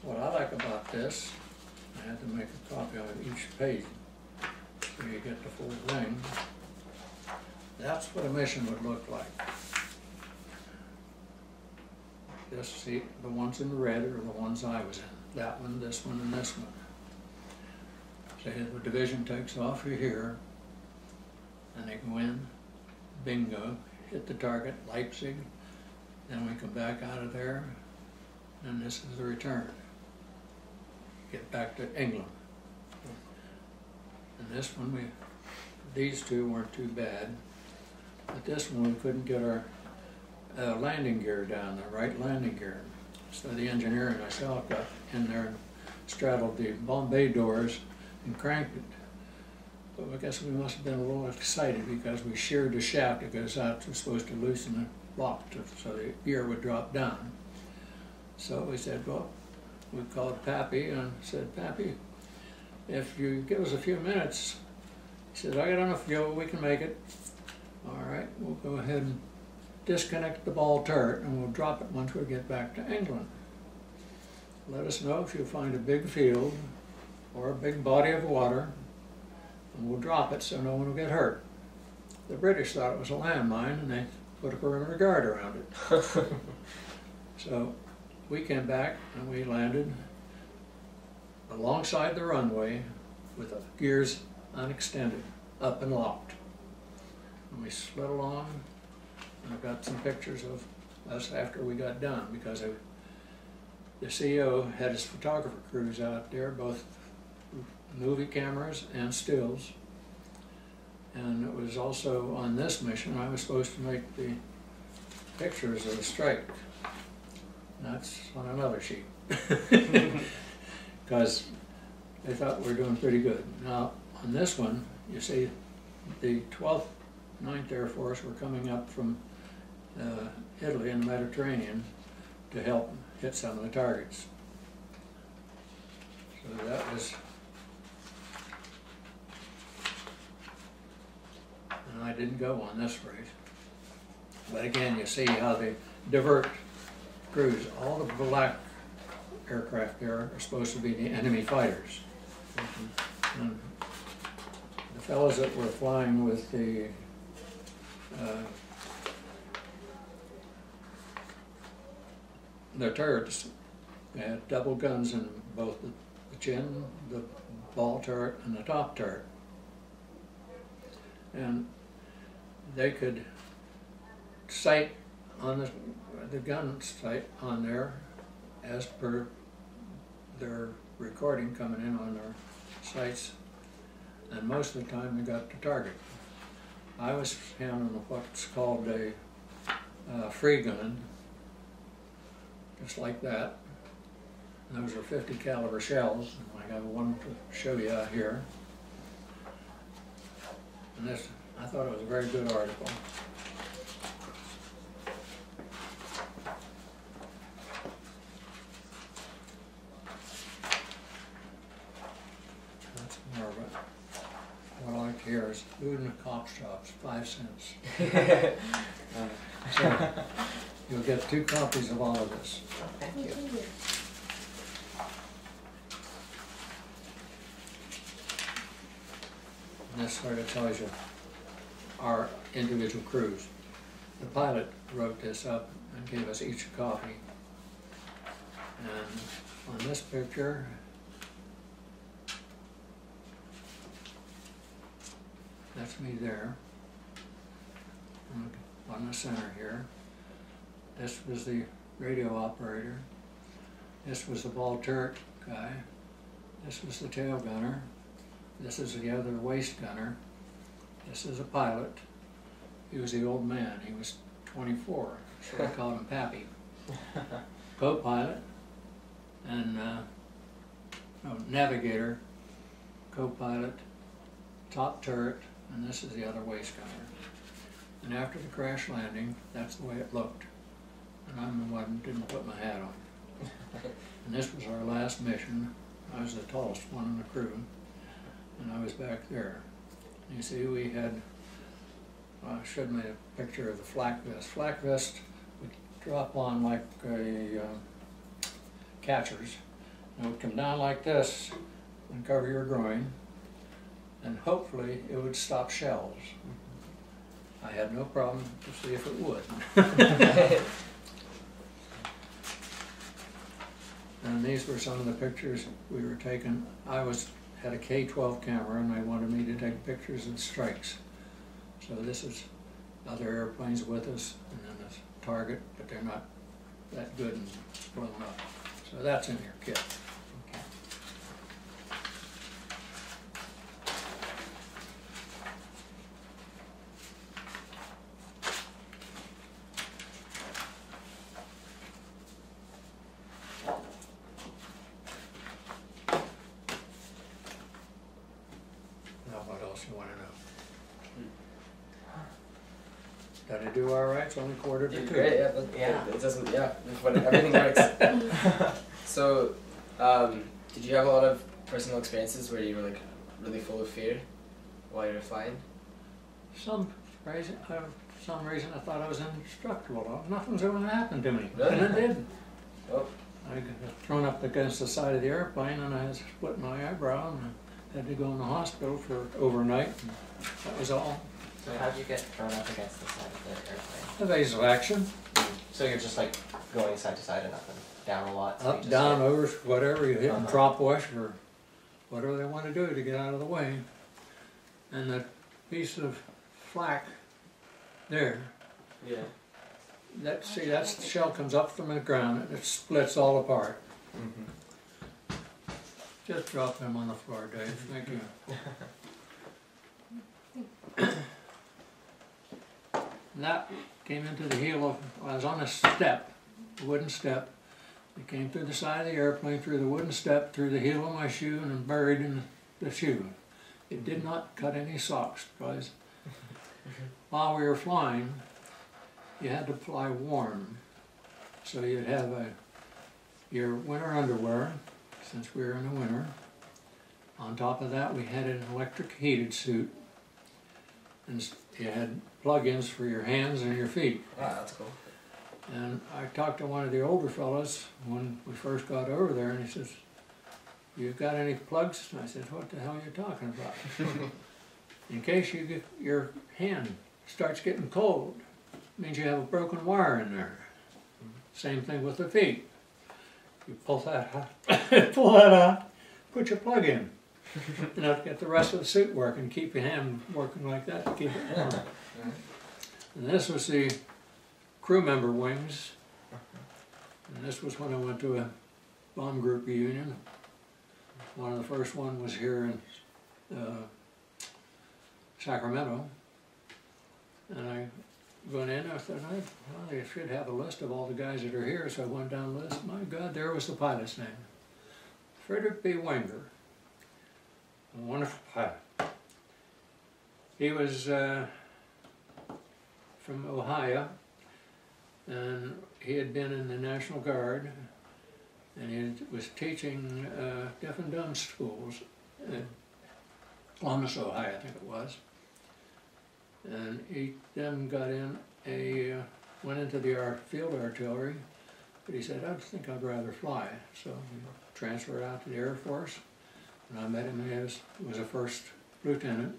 what I like about this, I had to make a copy of each page so you get the full thing. That's what a mission would look like. Just see, the ones in red are the ones I was in. That one, this one, and this one. Say the division takes off here, and they go in, bingo, hit the target, Leipzig, then we come back out of there, and this is the return. Get back to England. And this one, these two weren't too bad, but this one we couldn't get our landing gear down, the right landing gear. So the engineer and myself got in there and straddled the Bombay doors and cranked it. But I guess we must have been a little excited because we sheared the shaft that goes out. It was supposed to loosen the lock so the gear would drop down. So we said, well, we called Pappy and said, Pappy, if you give us a few minutes, he said, I got enough fuel, we can make it. All right, we'll go ahead and disconnect the ball turret and we'll drop it once we get back to England. Let us know if you find a big field or a big body of water, and we'll drop it so no one will get hurt. The British thought it was a landmine and they put a perimeter guard around it. So we came back and we landed alongside the runway with the gears unextended, up and locked. And we slid along, and I've got some pictures of us after we got done because the CEO had his photographer crews out there, both movie cameras and stills. And it was also on this mission I was supposed to make the pictures of the strike. And that's on another sheet. Because they thought we were doing pretty good. Now on this one, you see the 12th 9th Air Force were coming up from Italy and the Mediterranean to help hit some of the targets. So that was, and I didn't go on this race. But again, you see how they divert crews. All the black aircraft there are supposed to be the enemy fighters. And the fellows that were flying with the their turrets, they had double guns in both the chin, the ball turret, and the top turret. And they could sight on the gun sight on there as per their recording coming in on their sights, and most of the time they got the target. I was handling what's called a free gun, just like that. And those are 50 caliber shells. I have one to show you out here. And this, I thought it was a very good article. That's more of it. What I like to hear is food in the cop shops, 5 cents. So you'll get 2 copies of all of this. Thank you. And this sort of tells you our individual crews. The pilot wrote this up and gave us each a copy. And on this picture, that's me there, on the center here. This was the radio operator. This was the ball turret guy. This was the tail gunner. This is the other waist gunner. This is a pilot. He was the old man. He was 24, so I called him Pappy. Co-pilot and navigator, co-pilot, top turret, and this is the other waist gunner. And after the crash landing, that's the way it looked. And I'm the one who didn't put my hat on. And this was our last mission. I was the tallest one in the crew, and I was back there. You see, we had, I should have made a picture of the flak vest. Flak vest would drop on like a catcher's, It would come down like this and cover your groin, and hopefully it would stop shells. I had no problem to see if it would. And these were some of the pictures we were taking. I had a K-12 camera, and they wanted me to take pictures of strikes. So this is other airplanes with us, and then this target, but they're not that good and blown up. So that's in your kit. Okay. Now what else you want to know? Did I do all right? It's only quarter to You did 2. great, yeah. Yeah. It doesn't, yeah, but everything works. So, did you have a lot of personal experiences where you were like really full of fear while you were flying? Some reason I thought I was indestructible. Nothing's going to happen to me. Really? And it did. Oh. I got thrown up against the side of the airplane, and I had split my eyebrow, and I had to go in the hospital for overnight. And that was all. So how'd you get thrown up against the side of the airplane? Evasive action. So you're just like going side to side and up and down a lot? So you Up, just down, hit- over, whatever. You hit and drop wash or whatever they want to do to get out of the way. And that piece of flak there, Yeah. that shell comes up from the ground and it splits all apart. Mhm. Just drop them on the floor, Dave. Thank you. And that came into the heel of, I was on a step, a wooden step. It came through the side of the airplane, through the wooden step, through the heel of my shoe, and then buried in the shoe. It did not cut any socks, because while we were flying, you had to fly warm. So you'd have your winter underwear, since we were in the winter. On top of that, we had an electric heated suit. And you had plug-ins for your hands and your feet. Wow, that's cool. And I talked to one of the older fellows when we first got over there, and he says, "You got any plugs?" And I said, "What the hell are you talking about?" In case your hand starts getting cold, means you have a broken wire in there. Same thing with the feet. You pull that out, put your plug in. You know, to get the rest of the suit working, keep your hand working like that to keep it warm. And this was the crew member wings. And this was when I went to a bomb group reunion. One of the first one was here in Sacramento. And I went in, I thought, well, they should have a list of all the guys that are here. So I went down the list. My God, there was the pilot's name. Frederick B. Wenger. A wonderful pilot. He was from Ohio, and he had been in the National Guard, and he was teaching deaf and dumb schools in Columbus, Ohio, I think it was. And he then went into the field artillery, but he said, "I think I'd rather fly." So he transferred out to the Air Force. And I met him, he was a first lieutenant,